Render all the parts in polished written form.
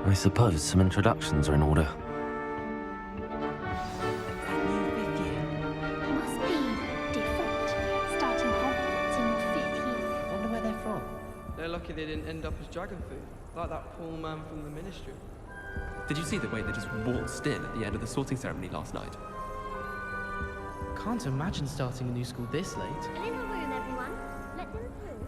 I suppose some introductions are in order. Must be different. Starting Hogwarts in your 5th year. Wonder where they're from. They're lucky they didn't end up as dragon food, like that poor man from the Ministry. Did you see the way they just waltzed in at the end of the sorting ceremony last night? Can't imagine starting a new school this late. In the room, everyone. Let them through.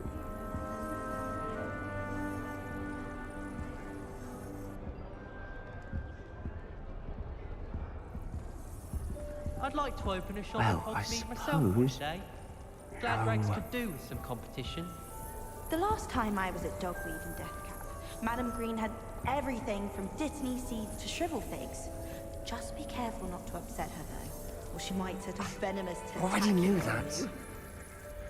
I'd like to open a shop Well, in I Hogsmeade myself one suppose- day. Glad Rags could do with some competition. The last time I was at Dogweed and Deathcap, Madam Green had everything from dittany seeds to shrivel figs. Just be careful not to upset her, though, or she might set a venomous Already knew that.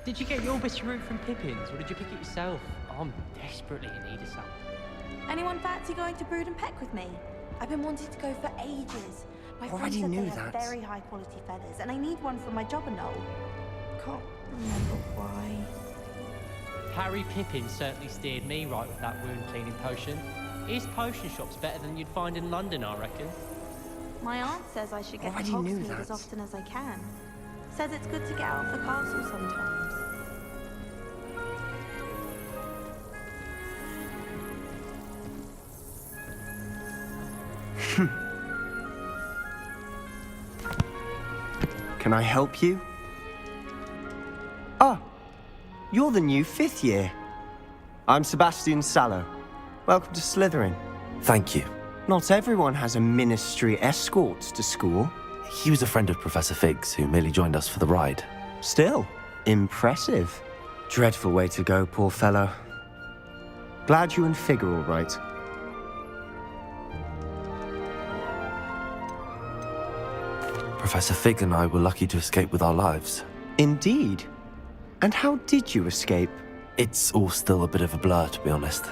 Did you get your bitty root from Pippin's, or did you pick it yourself? I'm desperately in need of some. Anyone fancy going to Brood and Peck with me? I've been wanting to go for ages. My friend Already said knew they have that. very high quality feathers, and I need one for my jobber knoll. Can't remember why. Harry Pippin certainly steered me right with that wound cleaning potion. His potion shop's better than you'd find in London, I reckon. My aunt says I should get to Already knew Hogsmeade as that. often as I can. Says it's good to get out of the castle sometimes. Can I help you? Ah, you're the new 5th year. I'm Sebastian Sallow. Welcome to Slytherin. Thank you. Not everyone has a ministry escort to school. He was a friend of Professor Fig's who merely joined us for the ride. Still, impressive. Dreadful way to go, poor fellow. Glad you and Fig are all right. Professor Fig and I were lucky to escape with our lives. Indeed. And how did you escape? It's all still a bit of a blur, to be honest.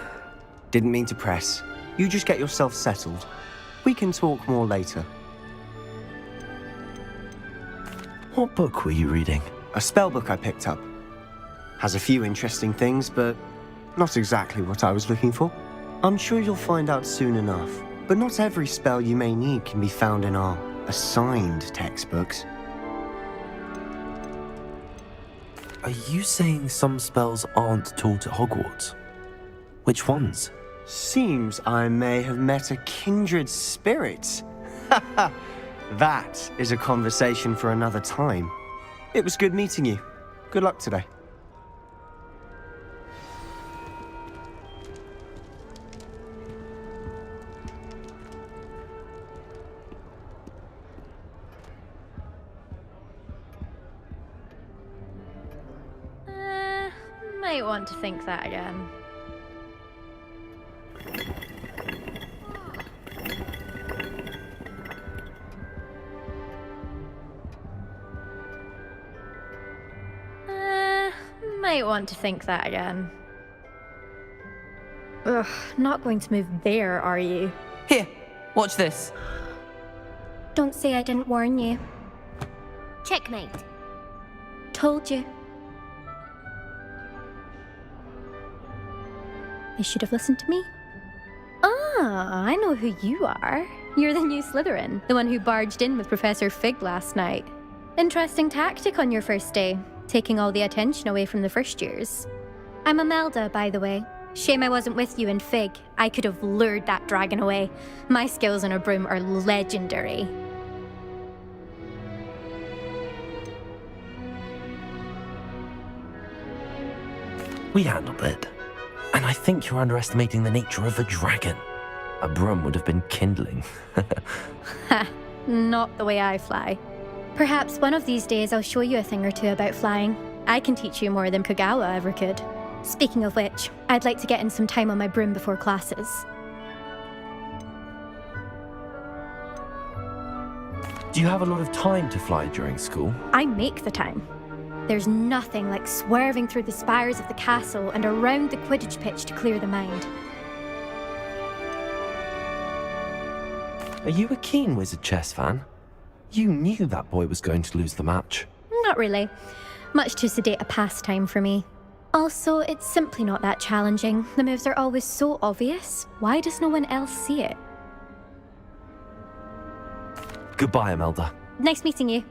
Didn't mean to press. You just get yourself settled. We can talk more later. What book were you reading? A spellbook I picked up. Has a few interesting things, but not exactly what I was looking for. I'm sure you'll find out soon enough. But not every spell you may need can be found in our assigned textbooks. Are you saying some spells aren't taught at Hogwarts? Which ones? Seems I may have met a kindred spirit. That is a conversation for another time. It was good meeting you. Good luck today. Might want to think that again. Might want to think that again. Ugh, not going to move there, are you? Here, watch this. Don't say I didn't warn you. Checkmate. Told you. They should have listened to me. Ah, I know who you are. You're the new Slytherin, the one who barged in with Professor Fig last night. Interesting tactic on your first day, taking all the attention away from the first years. I'm Imelda, by the way. Shame I wasn't with you in Fig. I could have lured that dragon away. My skills on a broom are legendary. We handled it. And I think you're underestimating the nature of a dragon. A broom would have been kindling. Ha, not the way I fly. Perhaps one of these days I'll show you a thing or two about flying. I can teach you more than Kogawa ever could. Speaking of which, I'd like to get in some time on my broom before classes. Do you have a lot of time to fly during school? I make the time. There's nothing like swerving through the spires of the castle and around the Quidditch pitch to clear the mind. Are you a keen Wizard chess fan? You knew that boy was going to lose the match. Not really. Much too sedate a pastime for me. Also, it's simply not that challenging. The moves are always so obvious. Why does no one else see it? Goodbye, Imelda. Nice meeting you.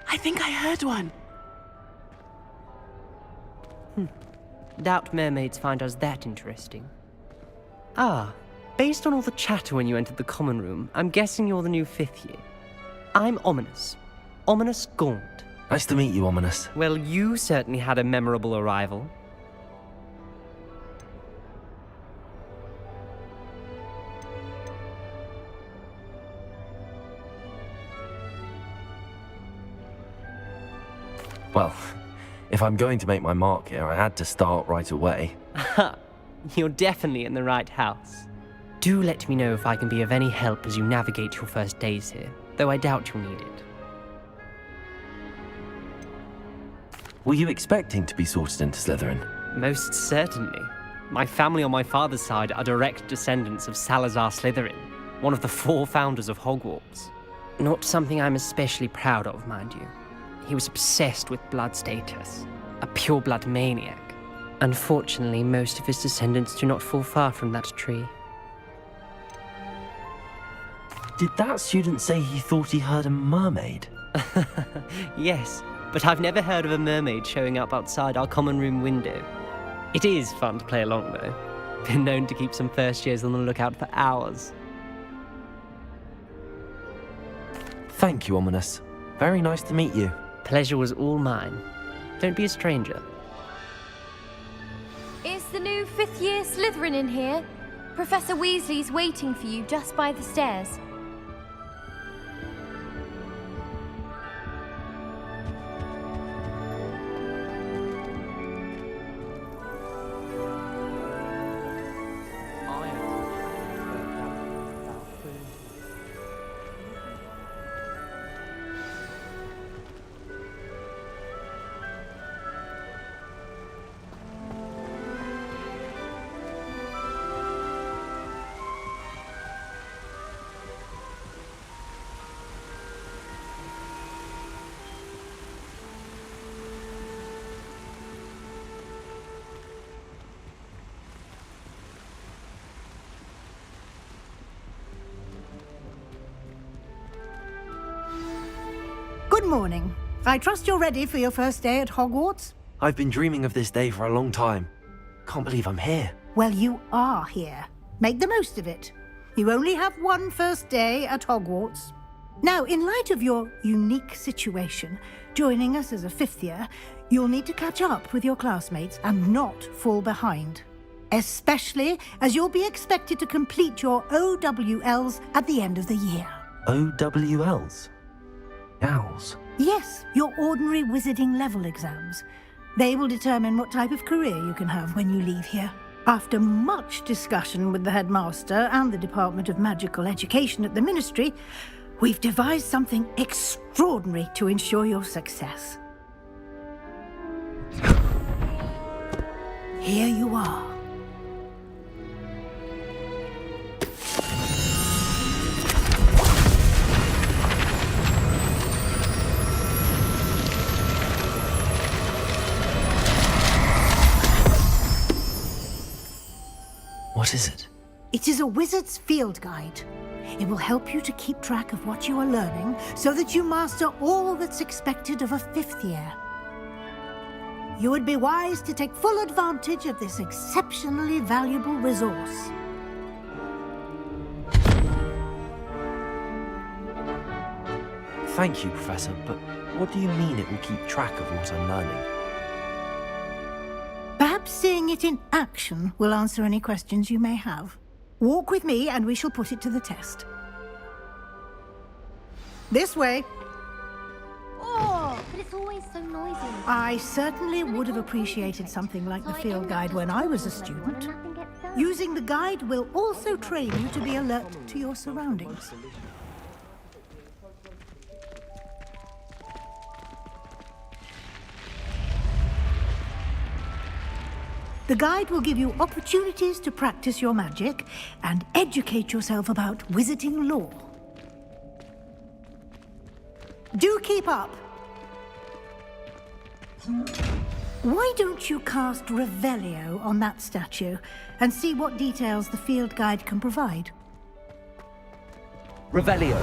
I think I heard one. Doubt mermaids find us that interesting. Ah, based on all the chatter when you entered the common room, I'm guessing you're the new 5th year. I'm Ominous. Ominous Gaunt. Nice to meet you, Ominous. Well, you certainly had a memorable arrival. Well, if I'm going to make my mark here, I had to start right away. Aha, you're definitely in the right house. Do let me know if I can be of any help as you navigate your first days here, though I doubt you'll need it. Were you expecting to be sorted into Slytherin? Most certainly. My family on my father's side are direct descendants of Salazar Slytherin, one of the 4 founders of Hogwarts. Not something I'm especially proud of, mind you. He was obsessed with blood status, a pure-blood maniac. Unfortunately, most of his descendants do not fall far from that tree. Did that student say he thought he heard a mermaid? Yes, but I've never heard of a mermaid showing up outside our common room window. It is fun to play along, though. Been known to keep some first years on the lookout for hours. Thank you, Ominous. Very nice to meet you. Pleasure was all mine. Don't be a stranger. Is the new 5th year Slytherin in here? Professor Weasley's waiting for you just by the stairs. Good morning. I trust you're ready for your first day at Hogwarts? I've been dreaming of this day for a long time. Can't believe I'm here. Well, you are here. Make the most of it. You only have one first day at Hogwarts. Now, in light of your unique situation, joining us as a 5th year, you'll need to catch up with your classmates and not fall behind. Especially as you'll be expected to complete your OWLs at the end of the year. OWLs? Owls? Yes, your ordinary wizarding level exams. They will determine what type of career you can have when you leave here. After much discussion with the headmaster and the Department of Magical Education at the Ministry, we've devised something extraordinary to ensure your success. Here you are. What is it? It is a wizard's field guide. It will help you to keep track of what you are learning so that you master all that's expected of a 5th year. You would be wise to take full advantage of this exceptionally valuable resource. Thank you, Professor, but what do you mean it will keep track of what I'm learning? Perhaps seeing it in action will answer any questions you may have. Walk with me and we shall put it to the test. This way. Oh, but it's always so noisy. I certainly would have appreciated something like the field guide when I was a student. Using the guide will also train you to be alert to your surroundings. The guide will give you opportunities to practice your magic and educate yourself about wizarding lore. Do keep up! Why don't you cast Revelio on that statue and see what details the field guide can provide? Revelio.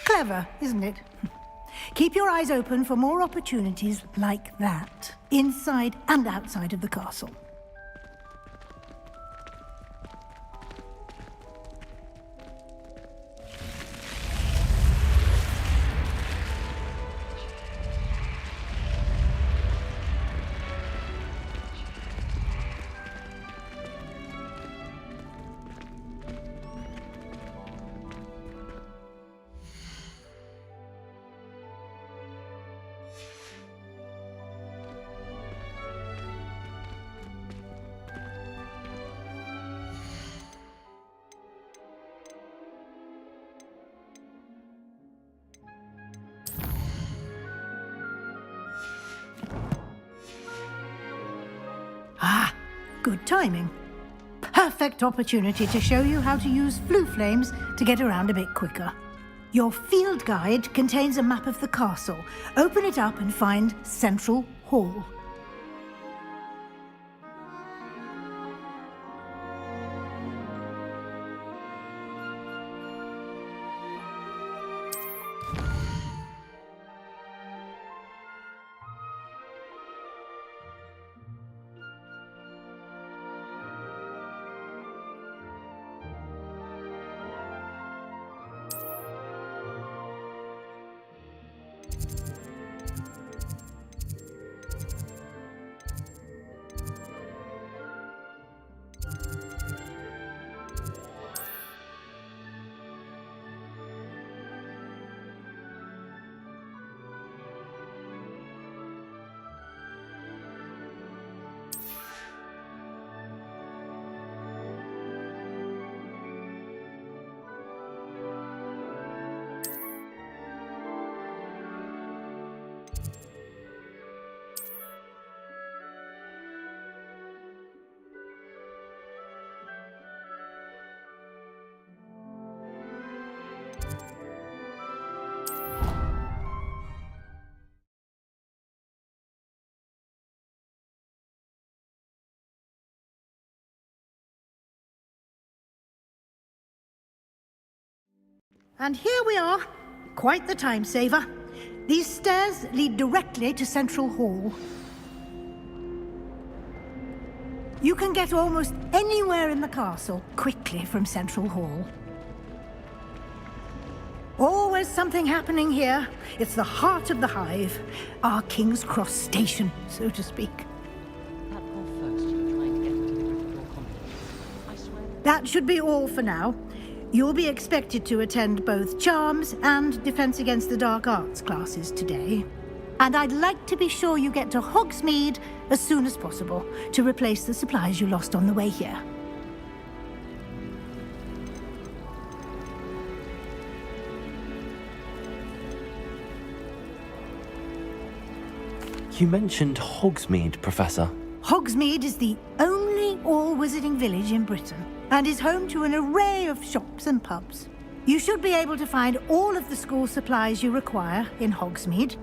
Clever, isn't it? Keep your eyes open for more opportunities like that, inside and outside of the castle. Ah, good timing. Perfect opportunity to show you how to use flue flames to get around a bit quicker. Your field guide contains a map of the castle. Open it up and find Central Hall. And here we are. Quite the time saver. These stairs lead directly to Central Hall. You can get almost anywhere in the castle quickly from Central Hall. Always something happening here. It's the heart of the hive. Our King's Cross station, so to speak. That poor first you were trying to get into the Gryffindor competition. I swear. That should be all for now. You'll be expected to attend both Charms and Defense Against the Dark Arts classes today. And I'd like to be sure you get to Hogsmeade as soon as possible to replace the supplies you lost on the way here. You mentioned Hogsmeade, Professor. Hogsmeade is the only all-wizarding village in Britain and is home to an array of shops and pubs. You should be able to find all of the school supplies you require in Hogsmeade.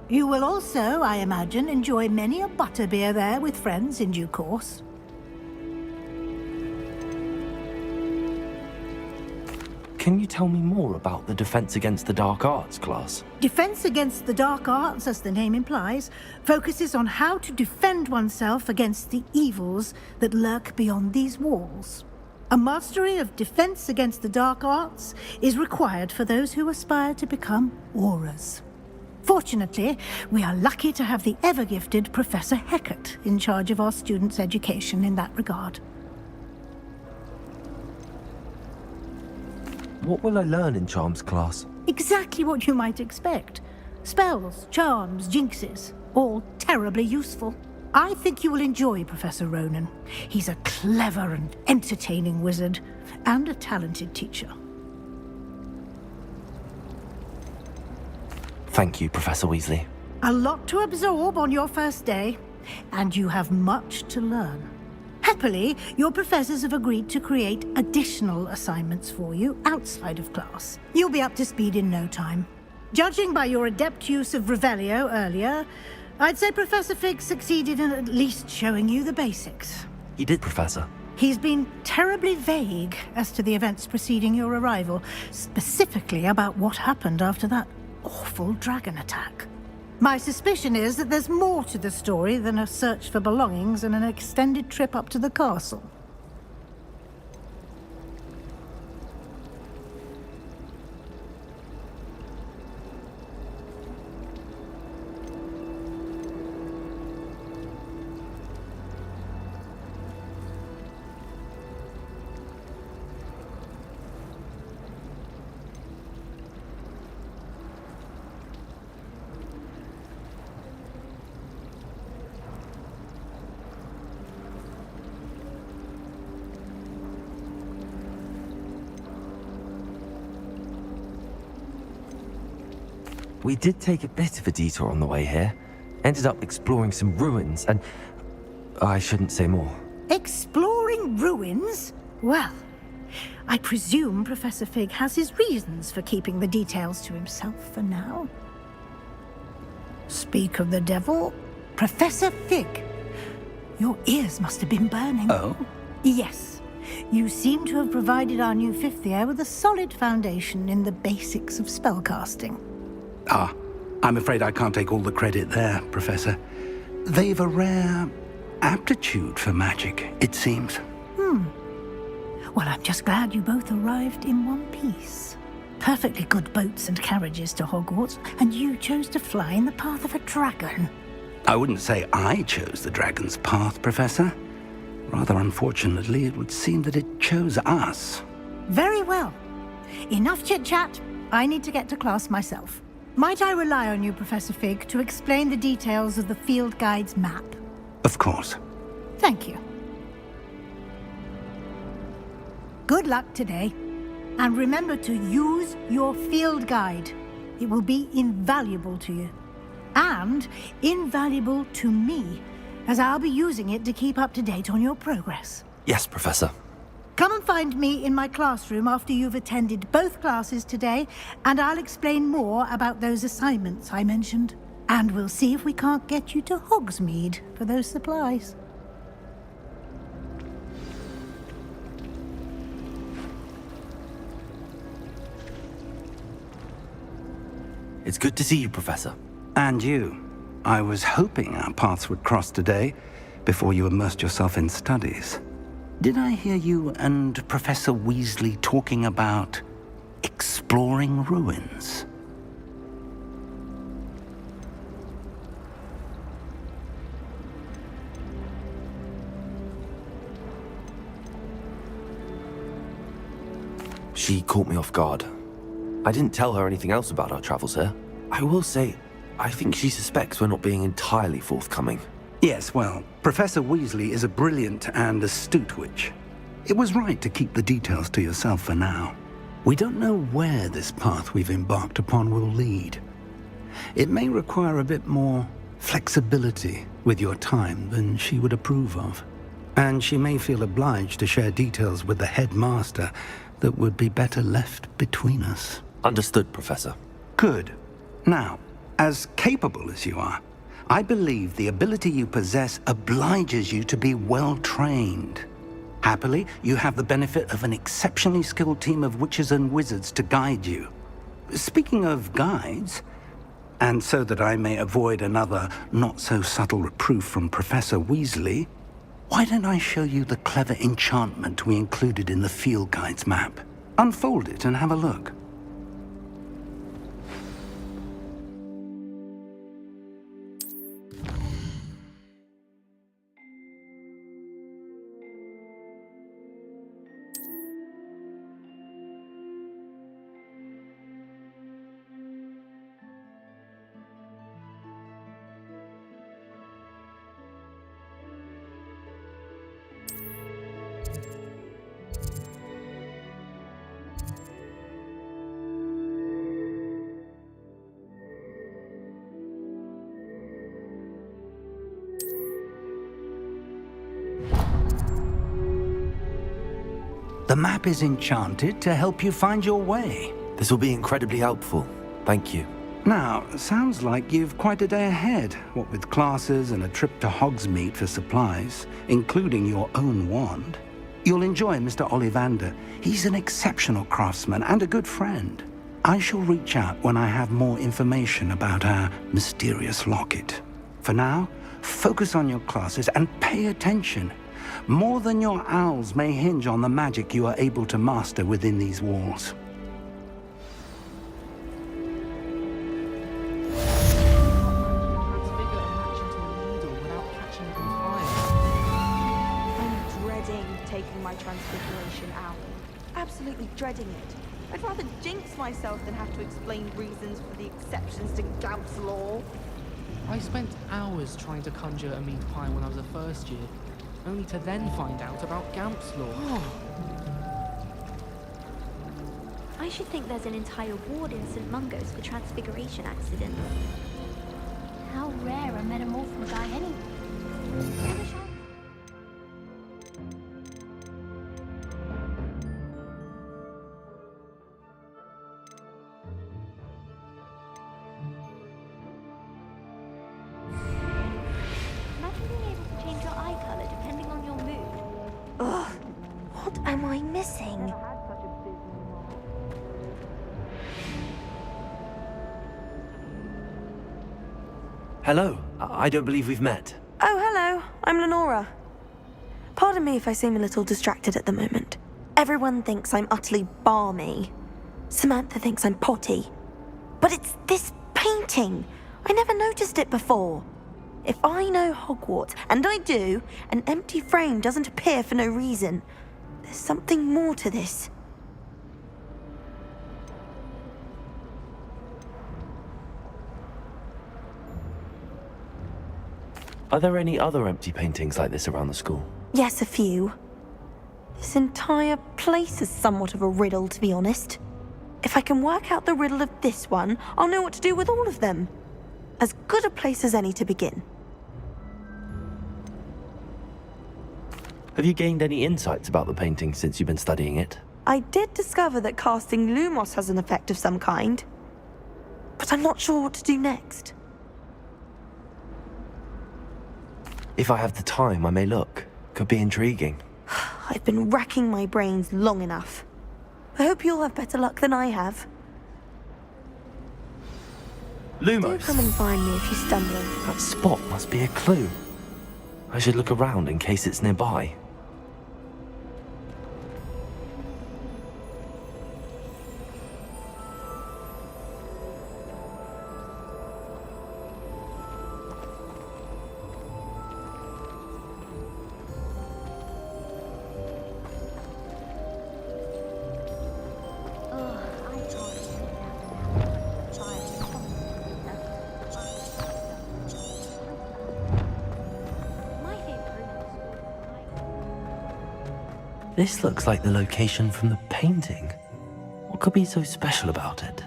You will also, I imagine, enjoy many a butterbeer there with friends in due course. Can you tell me more about the Defense Against the Dark Arts class? Defense Against the Dark Arts, as the name implies, focuses on how to defend oneself against the evils that lurk beyond these walls. A mastery of Defense Against the Dark Arts is required for those who aspire to become Aurors. Fortunately, we are lucky to have the ever-gifted Professor Hecat in charge of our students' education in that regard. What will I learn in Charms class? Exactly what you might expect. Spells, charms, jinxes, all terribly useful. I think you will enjoy Professor Ronan. He's a clever and entertaining wizard, and a talented teacher. Thank you, Professor Weasley. A lot to absorb on your first day, and you have much to learn. Happily, your professors have agreed to create additional assignments for you outside of class. You'll be up to speed in no time. Judging by your adept use of Revelio earlier, I'd say Professor Fig succeeded in at least showing you the basics. He did, Professor. He's been terribly vague as to the events preceding your arrival, specifically about what happened after that awful dragon attack. My suspicion is that there's more to the story than a search for belongings and an extended trip up to the castle. We did take a bit of a detour on the way here. Ended up exploring some ruins and... I shouldn't say more. Exploring ruins? Well, I presume Professor Fig has his reasons for keeping the details to himself for now. Speak of the devil, Professor Fig. Your ears must have been burning. Oh? Yes. You seem to have provided our new fifth year with a solid foundation in the basics of spellcasting. Ah, I'm afraid I can't take all the credit there, Professor. They've a rare aptitude for magic, it seems. Well, I'm just glad you both arrived in one piece. Perfectly good boats and carriages to Hogwarts, and you chose to fly in the path of a dragon. I wouldn't say I chose the dragon's path, Professor. Rather unfortunately, it would seem that it chose us. Very well. Enough chit-chat. I need to get to class myself. Might I rely on you, Professor Fig, to explain the details of the field guide's map? Of course. Thank you. Good luck today. And remember to use your field guide. It will be invaluable to you. And invaluable to me, as I'll be using it to keep up to date on your progress. Yes, Professor. Come and find me in my classroom after you've attended both classes today, and I'll explain more about those assignments I mentioned. And we'll see if we can't get you to Hogsmeade for those supplies. It's good to see you, Professor. And you. I was hoping our paths would cross today, before you immersed yourself in studies. Did I hear you and Professor Weasley talking about exploring ruins? She caught me off guard. I didn't tell her anything else about our travels here. I will say, I think she suspects we're not being entirely forthcoming. Yes, well, Professor Weasley is a brilliant and astute witch. It was right to keep the details to yourself for now. We don't know where this path we've embarked upon will lead. It may require a bit more flexibility with your time than she would approve of. And she may feel obliged to share details with the headmaster that would be better left between us. Understood, Professor. Good. Now, as capable as you are, I believe the ability you possess obliges you to be well trained. Happily, you have the benefit of an exceptionally skilled team of witches and wizards to guide you. Speaking of guides, and so that I may avoid another not-so-subtle reproof from Professor Weasley, why don't I show you the clever enchantment we included in the field guide's map? Unfold it and have a look. The map is enchanted to help you find your way. This will be incredibly helpful. Thank you. Now, sounds like you've quite a day ahead, what with classes and a trip to Hogsmeade for supplies, including your own wand. You'll enjoy Mr. Ollivander. He's an exceptional craftsman and a good friend. I shall reach out when I have more information about our mysterious locket. For now, focus on your classes and pay attention. More than your owls may hinge on the magic you are able to master within these walls. I'm dreading taking my transfiguration out. Absolutely dreading it. I'd rather jinx myself than have to explain reasons for the exceptions to Gamp's law. I spent hours trying to conjure a meat pie when I was a first year, only to then find out about Gamp's law. I should think there's an entire ward in St. Mungo's for transfiguration accidents. How rare a metamorpho guy anyway. Imagine being able to change your eye color depending on your mood. Ugh, what am I missing? Hello. I don't believe we've met. Oh, hello. I'm Lenora. Pardon me if I seem a little distracted at the moment. Everyone thinks I'm utterly balmy. Samantha thinks I'm potty. But it's this painting. I never noticed it before. If I know Hogwarts, and I do, an empty frame doesn't appear for no reason. There's something more to this. Are there any other empty paintings like this around the school? Yes, a few. This entire place is somewhat of a riddle, to be honest. If I can work out the riddle of this one, I'll know what to do with all of them. As good a place as any to begin. Have you gained any insights about the painting since you've been studying it? I did discover that casting Lumos has an effect of some kind, but I'm not sure what to do next. If I have the time, I may look. Could be intriguing. I've been racking my brains long enough. I hope you'll have better luck than I have. Lumos! Do come and find me if you stumble. That spot must be a clue. I should look around in case it's nearby. This looks like the location from the painting. What could be so special about it?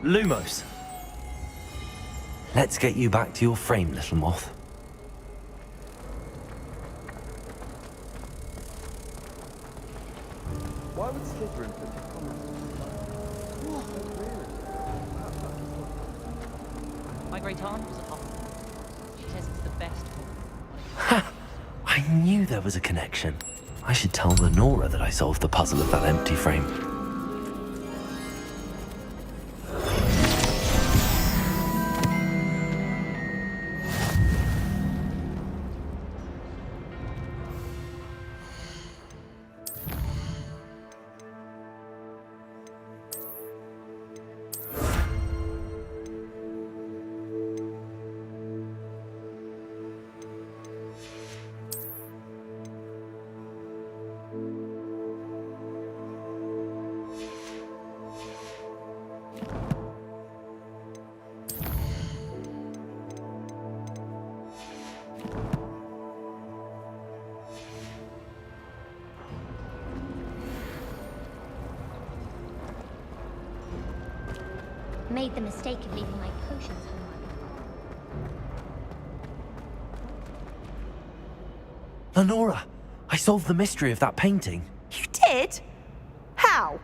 Lumos! Let's get you back to your frame, little moth. Why would Slytherin put the My great aunt was a Hufflepuff. She says it's the best Ha! I knew there was a connection. I should tell Lenora that I solved the puzzle of that empty frame. Made the mistake of leaving my potions home. Lenora! I solved the mystery of that painting. You did? How?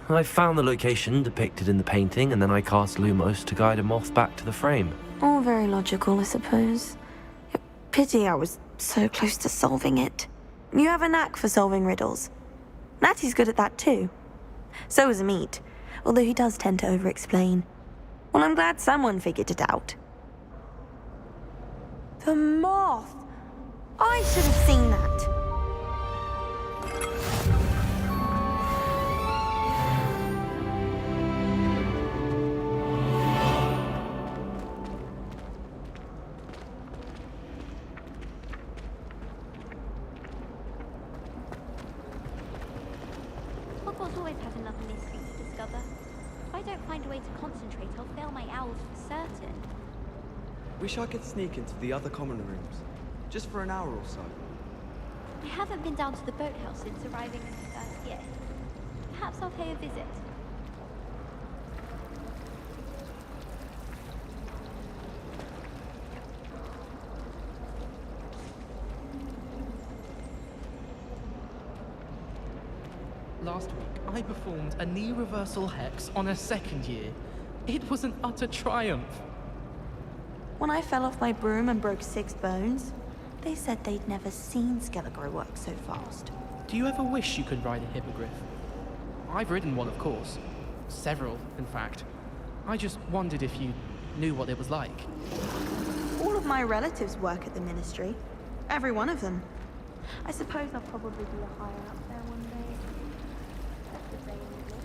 I found the location depicted in the painting, and then I cast Lumos to guide a moth back to the frame. All very logical, I suppose. Pity I was so close to solving it. You have a knack for solving riddles. Natty's good at that too. So is Amit, although he does tend to over-explain. Well, I'm glad someone figured it out. The moth! I should have seen that. Hogwarts always has another mystery to discover. If I don't find a way to concentrate, I'll fail my owls for certain. Wish I could sneak into the other common rooms, just for an hour or so. I haven't been down to the boathouse since arriving in the first year. Perhaps I'll pay a visit. Last week, I performed a knee reversal hex on a second year. It was an utter triumph. When I fell off my broom and broke 6 bones, they said they'd never seen Skelligrew work so fast. Do you ever wish you could ride a hippogriff? I've ridden one, of course. Several, in fact. I just wondered if you knew what it was like. All of my relatives work at the Ministry. Every one of them. I suppose I'll probably be a higher up there one day. That's the day in the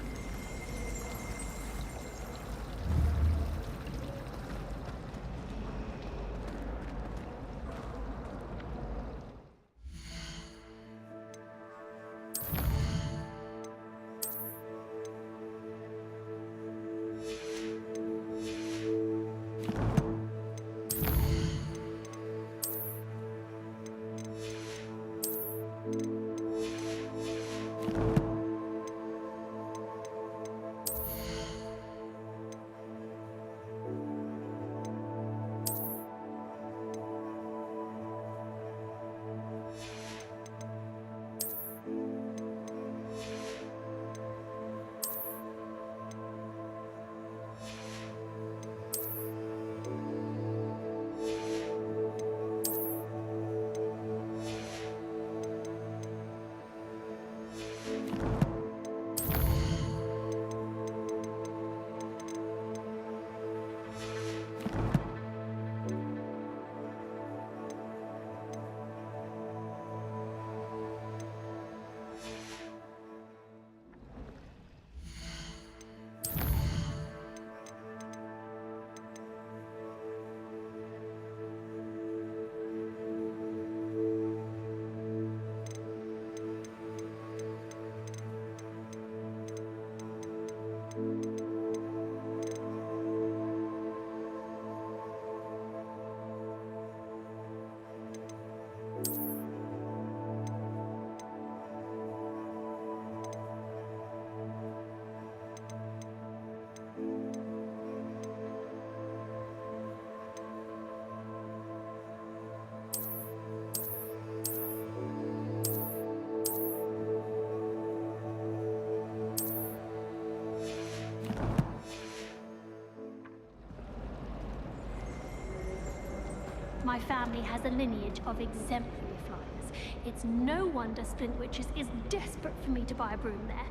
My family has a lineage of exemplary flyers. It's no wonder Splintwitches is desperate for me to buy a broom there.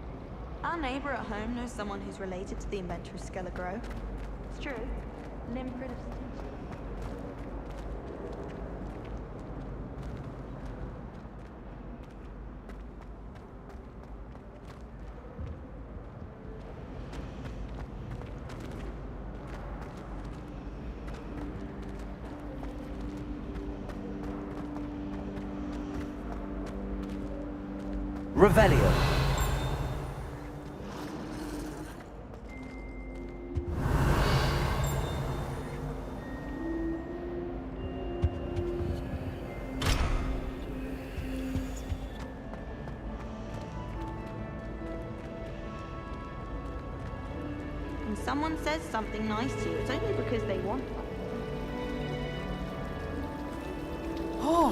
Our neighbour at home knows someone who's related to the inventor of Skelegro. It's true. Limfrid of Revelio. When someone says something nice to you, it's only because they want it. Oh!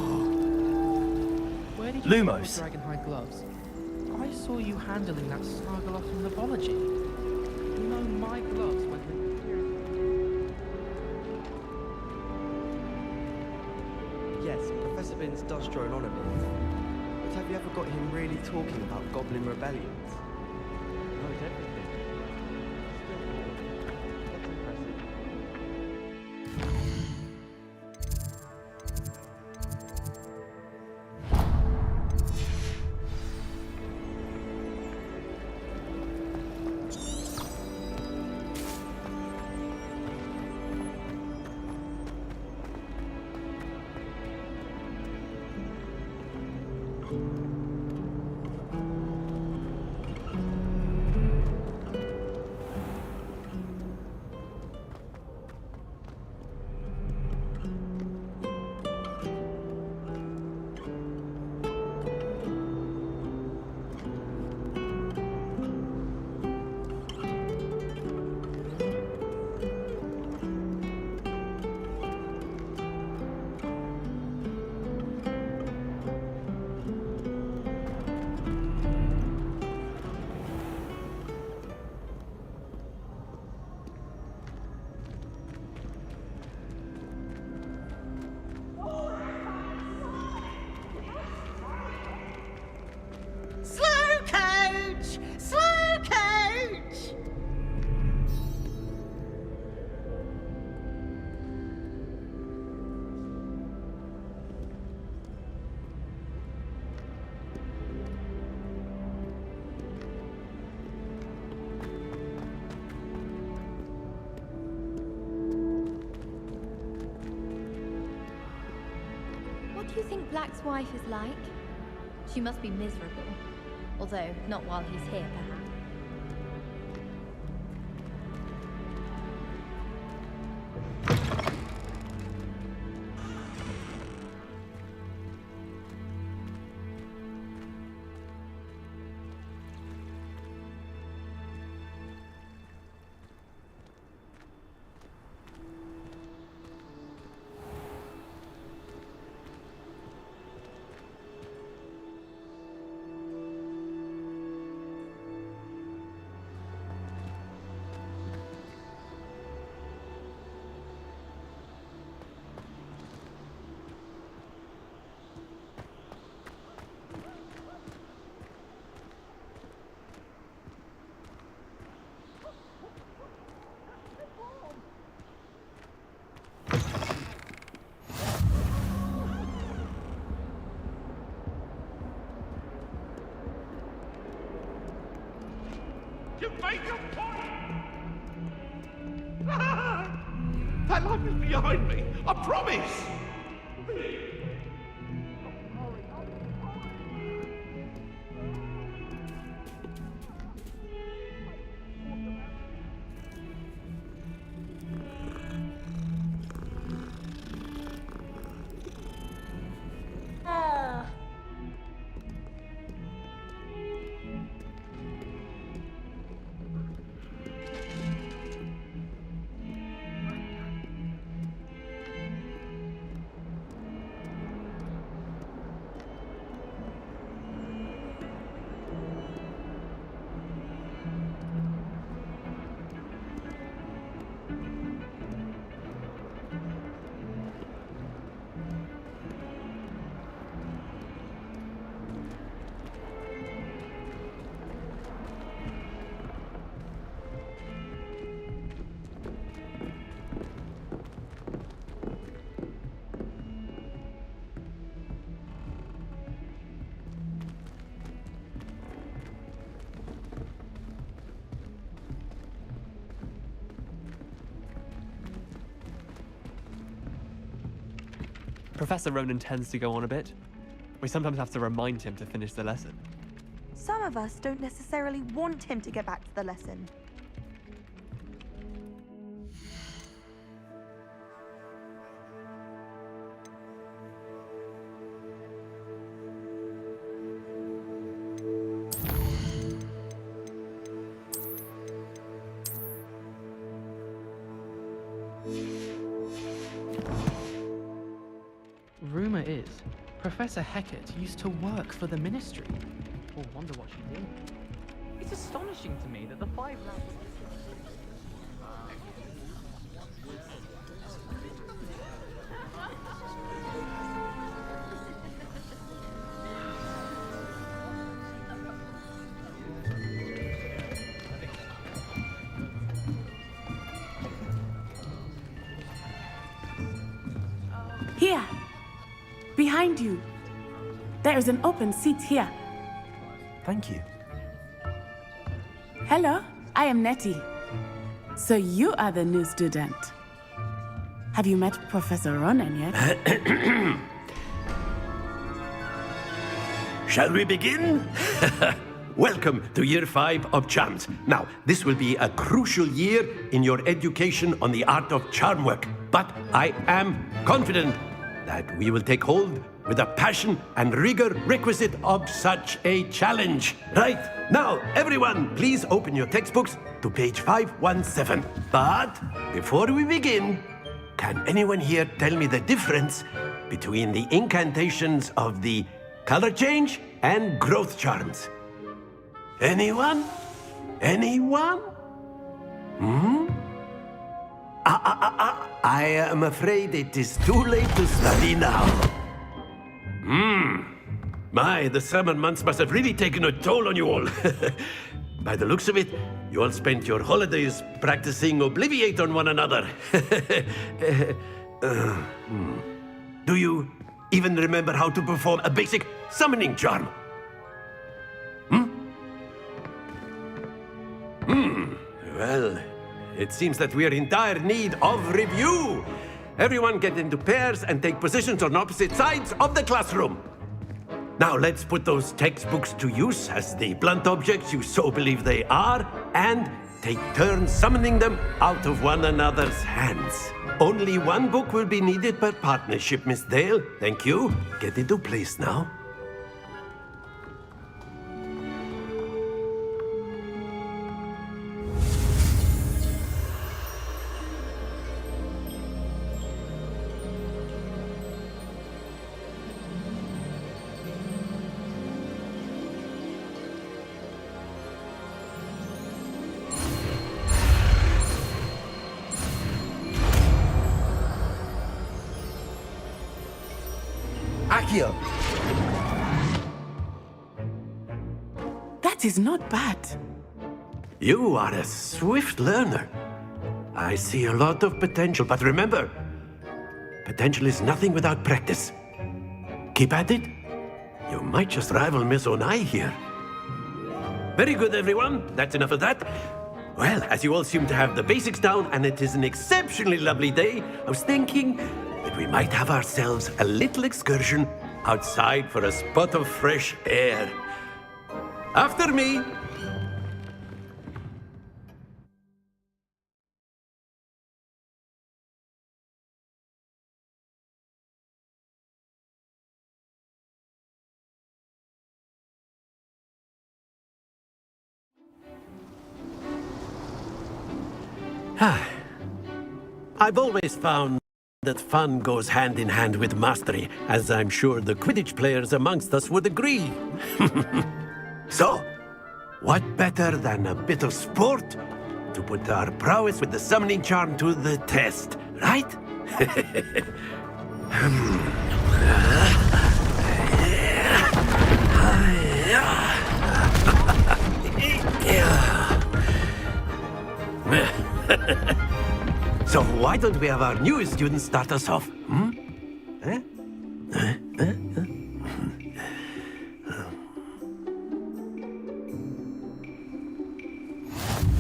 Where did you Lumos. get your dragonhide gloves? I saw you handling that Snargaloth from the Bology. You know my gloves went with Yes, Professor Binns does drone on a bit. But have you ever got him really talking about goblin rebellions? Knows everything. Still bored. That's impressive. What do you think Black's wife is like? She must be miserable. Although, not while he's here, perhaps. You made your point! That life is behind me, I promise! Professor Ronan tends to go on a bit. We sometimes have to remind him to finish the lesson. Some of us don't necessarily want him to get back to the lesson. Rumor is, Professor Hecat used to work for the Ministry. Or wonder what she did. It's astonishing to me that the 5 lads... Here! Behind you! There is an open seat here. Thank you. Hello, I am Nettie. So you are the new student. Have you met Professor Ronan yet? Shall we begin? Welcome to Year 5 of Charms. Now, this will be a crucial year in your education on the art of charm work. But I am confident that we will take hold with the passion and rigor requisite of such a challenge. Right, now, everyone, please open your textbooks to page 517. But before we begin, can anyone here tell me the difference between the incantations of the color change and growth charms? Anyone? Anyone? I am afraid it is too late to study now. My, the summer months must have really taken a toll on you all. By the looks of it, you all spent your holidays practicing Obliviate on one another. Do you even remember how to perform a basic summoning charm? Well, it seems that we are in dire need of review. Everyone get into pairs and take positions on opposite sides of the classroom. Now let's put those textbooks to use as the blunt objects you so believe they are, and take turns summoning them out of one another's hands. Only one book will be needed per partnership, Miss Dale. Thank you. Get into place now. Akio! That is not bad. You are a swift learner. I see a lot of potential, but remember, potential is nothing without practice. Keep at it. You might just rival Miss Onai here. Very good, everyone. That's enough of that. Well, as you all seem to have the basics down, and it is an exceptionally lovely day, I was thinking that we might have ourselves a little excursion outside for a spot of fresh air. After me. I've always found that fun goes hand in hand with mastery, as I'm sure the Quidditch players amongst us would agree. So, what better than a bit of sport to put our prowess with the summoning charm to the test, right? So why don't we have our newest student start us off?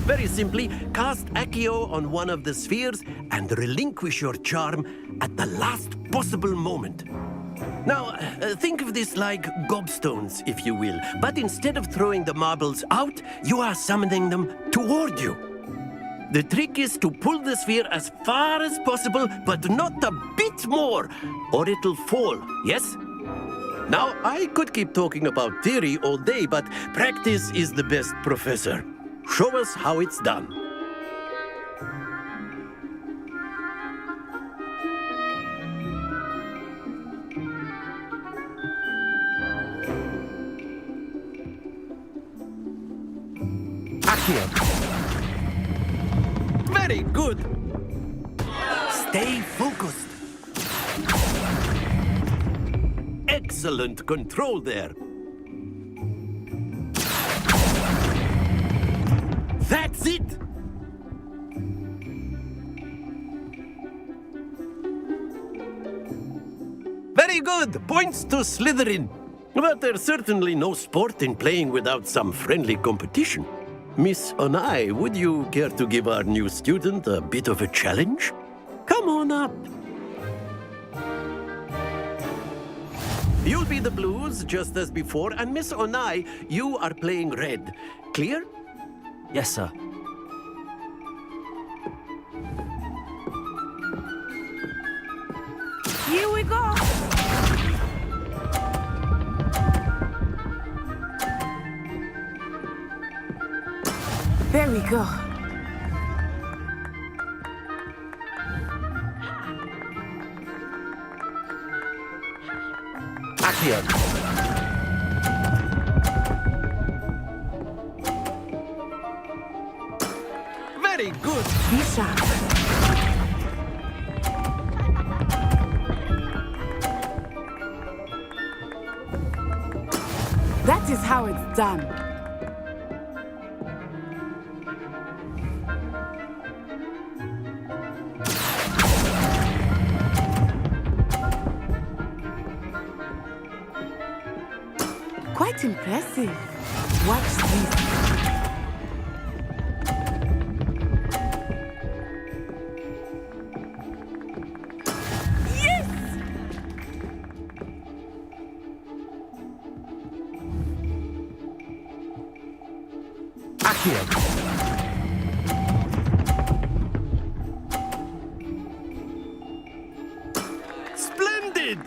Very simply cast Accio on one of the spheres and relinquish your charm at the last possible moment. Now, think of this like gobstones, if you will, but instead of throwing the marbles out, you are summoning them toward you. The trick is to pull the sphere as far as possible, but not a bit more, or it'll fall, yes? Now, I could keep talking about theory all day, but practice is the best professor. Show us how it's done. Accio. Very good. Stay focused. Excellent control there. That's it. Very good. Points to Slytherin. But there's certainly no sport in playing without some friendly competition. Miss Onai, would you care to give our new student a bit of a challenge? Come on up. You'll be the blues, just as before, and Miss Onai, you are playing red. Clear? Yes, sir. Here we go! There we go. Accio. Very good. Be sharp. That is how it's done. Quite impressive. Watch this. Yes! Accio. Splendid!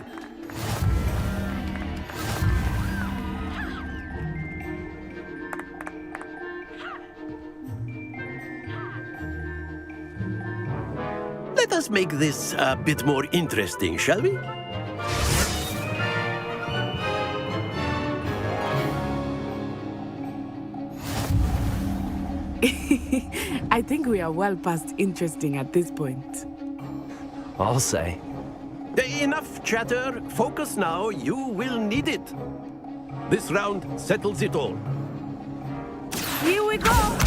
Let us make this a bit more interesting, shall we? I think we are well past interesting at this point. I'll say. Enough chatter. Focus now. You will need it. This round settles it all. Here we go!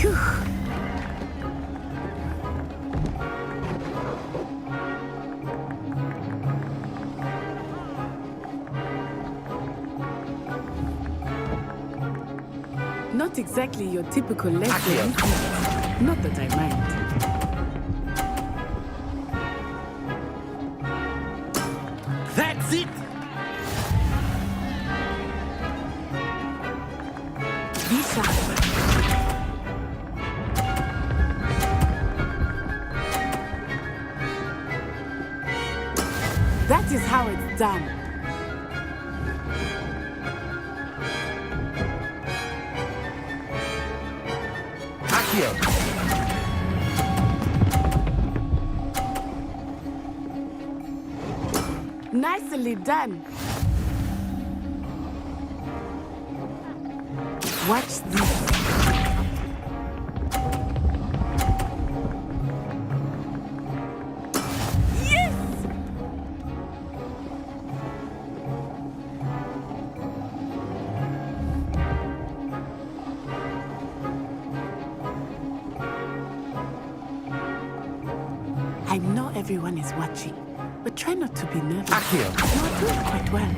Phew. Not exactly your typical lesson. Not that I mind. That's it! Be sharp. That is how it's done. Accio. Nicely done. Watch this. Yes! I know everyone is watching, but try not to be nervous. Accio. You are doing quite well.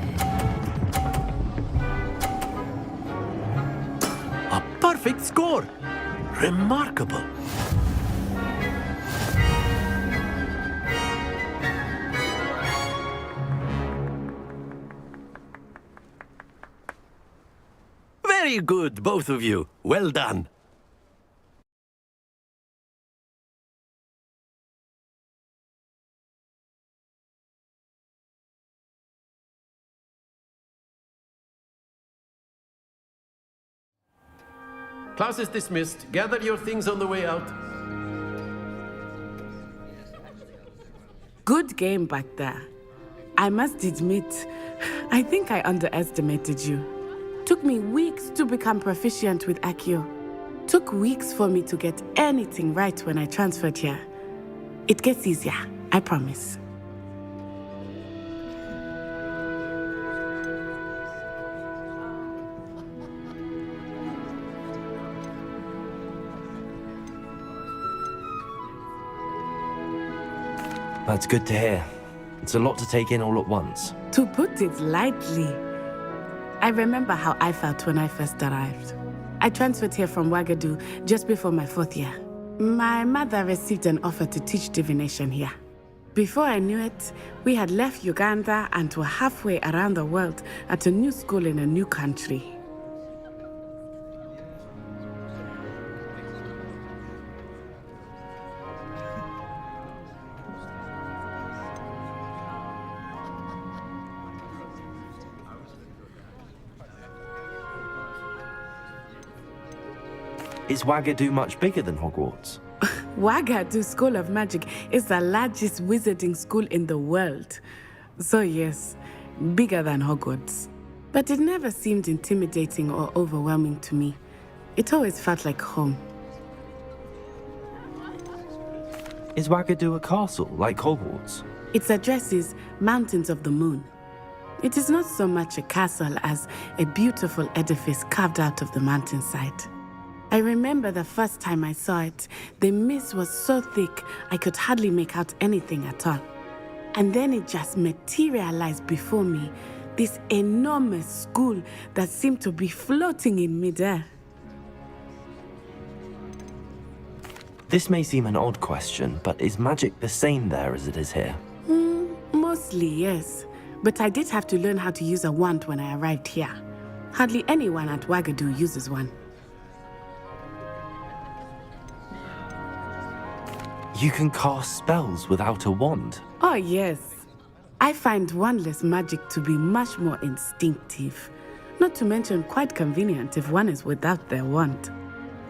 A perfect score. Remarkable. Very good, both of you. Well done. Class is dismissed. Gather your things on the way out. Good game back there. I must admit, I think I underestimated you. Took me weeks to become proficient with Accio. Took weeks for me to get anything right when I transferred here. It gets easier, I promise. That's good to hear. It's a lot to take in all at once. To put it lightly, I remember how I felt when I first arrived. I transferred here from Ouagadougou just before my 4th year. My mother received an offer to teach divination here. Before I knew it, we had left Uganda and were halfway around the world at a new school in a new country. Is Ouagadougou much bigger than Hogwarts? Ouagadougou School of Magic is the largest wizarding school in the world. So yes, bigger than Hogwarts. But it never seemed intimidating or overwhelming to me. It always felt like home. Is Ouagadougou a castle, like Hogwarts? Its address is Mountains of the Moon. It is not so much a castle as a beautiful edifice carved out of the mountainside. I remember the first time I saw it, the mist was so thick I could hardly make out anything at all. And then it just materialized before me, this enormous school that seemed to be floating in midair. This may seem an odd question, but is magic the same there as it is here? Mostly, yes. But I did have to learn how to use a wand when I arrived here. Hardly anyone at Ouagadougou uses one. You can cast spells without a wand? Oh, yes. I find wandless magic to be much more instinctive. Not to mention quite convenient if one is without their wand.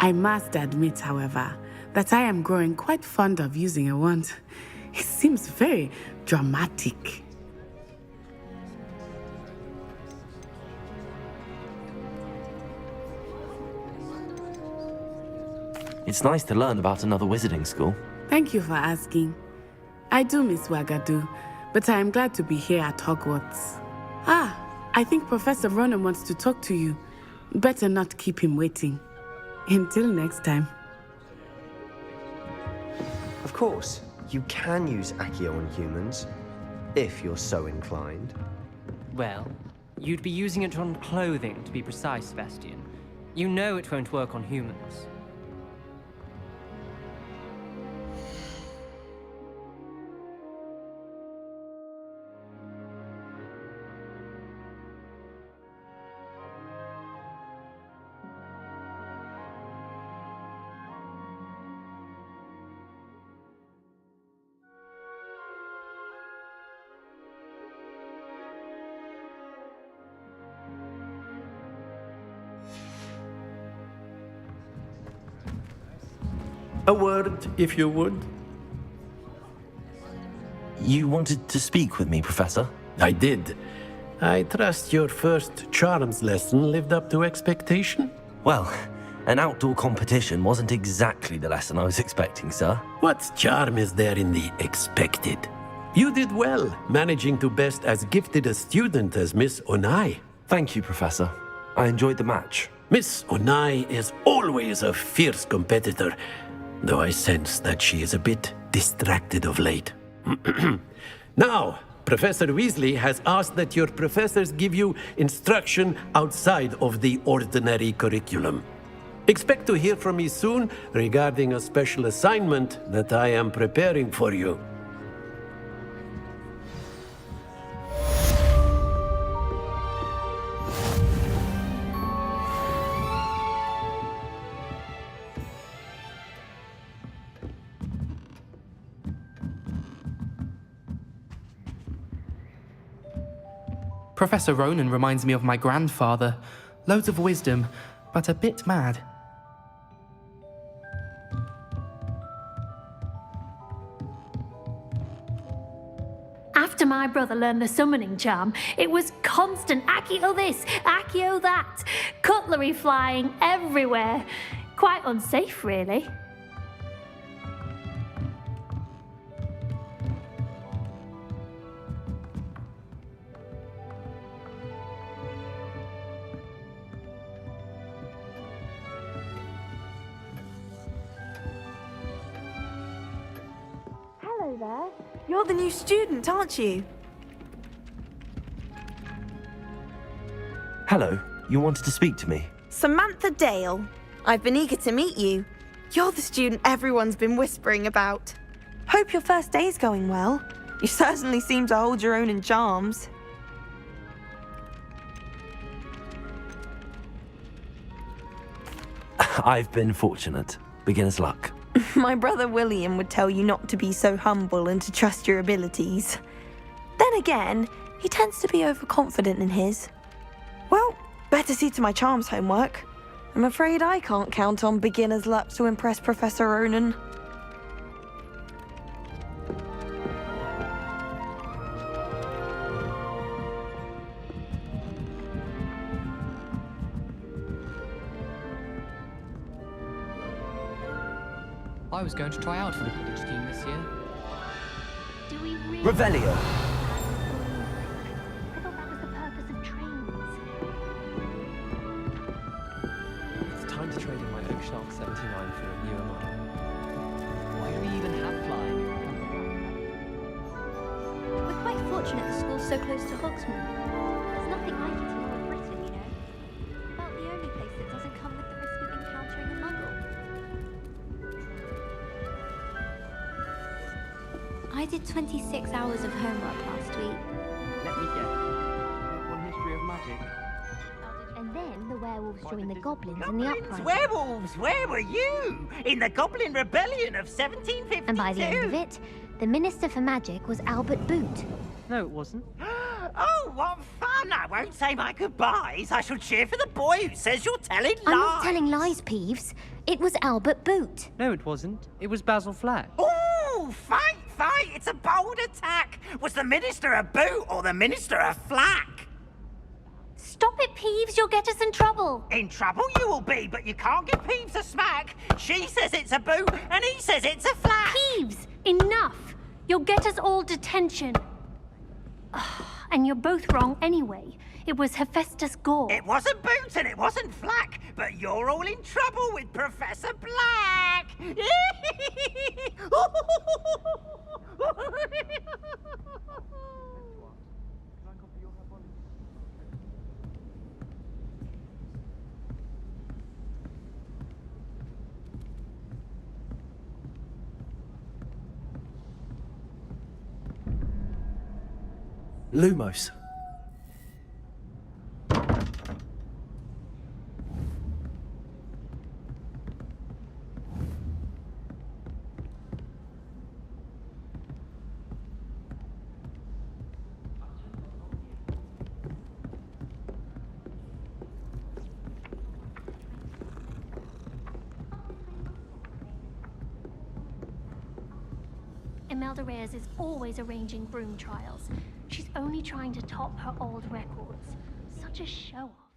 I must admit, however, that I am growing quite fond of using a wand. It seems very dramatic. It's nice to learn about another wizarding school. Thank you for asking. I do miss Ouagadougou, but I am glad to be here at Hogwarts. I think Professor Ronan wants to talk to you. Better not keep him waiting. Until next time. Of course, you can use Accio on humans, if you're so inclined. Well, you'd be using it on clothing, to be precise, Sebastian. You know it won't work on humans. A word, if you would. You wanted to speak with me, Professor? I did. I trust your first charms lesson lived up to expectation? Well, an outdoor competition wasn't exactly the lesson I was expecting, sir. What charm is there in the expected? You did well, managing to best as gifted a student as Miss Onai. Thank you, Professor. I enjoyed the match. Miss Onai is always a fierce competitor, though I sense that she is a bit distracted of late. Now, Professor Weasley has asked that your professors give you instruction outside of the ordinary curriculum. Expect to hear from me soon regarding a special assignment that I am preparing for you. Professor Ronan reminds me of my grandfather. Loads of wisdom, but a bit mad. After my brother learned the summoning charm, it was constant Accio this, Accio that, cutlery flying everywhere. Quite unsafe, really. Hello there. You're the new student, aren't you? Hello, you wanted to speak to me? Samantha Dale. I've been eager to meet you. You're the student everyone's been whispering about. Hope your first day's going well. You certainly seem to hold your own in charms. I've been fortunate. Beginner's luck. My brother William would tell you not to be so humble and to trust your abilities. Then again, he tends to be overconfident in his. Well, better see to my charms homework. I'm afraid I can't count on beginner's luck to impress Professor Ronan. I was going to try out for the Quidditch team this year. Do we really... Revelio. I thought that was the purpose of trains. It's time to trade in my Oakshark 79 for a newer model. Why do we even have flying? We're quite fortunate the school's so close to Hogsmeade. There's nothing like it in all of Britain, you know. About the only place that doesn't come with the risk of encountering a muggle. I did 26 hours of homework last week. Let me guess. One history of magic. And then the werewolves joined the goblins in the uprising. Werewolves, where were you? In the Goblin Rebellion of 1752? And by the end of it, the Minister for Magic was Albert Boot. No, it wasn't. Oh, what fun! I won't say my goodbyes. I shall cheer for the boy who says you're telling lies. I'm not telling lies, Peeves. It was Albert Boot. No, it wasn't. It was Basil Flack. Ooh, fight, fight! It's a bold attack. Was the Minister a boot or the Minister a flack? Stop it, Peeves. You'll get us in trouble. In trouble you will be, but you can't give Peeves a smack. She says it's a boot and he says it's a flack. Peeves, enough. You'll get us all detention. And you're both wrong anyway. It was Hephaestus Gore. It wasn't Boot and it wasn't Flack, but you're all in trouble with Professor Black. Lumos. Imelda Reyes is always arranging broom trials. She's only trying to top her old records. Such a show-off.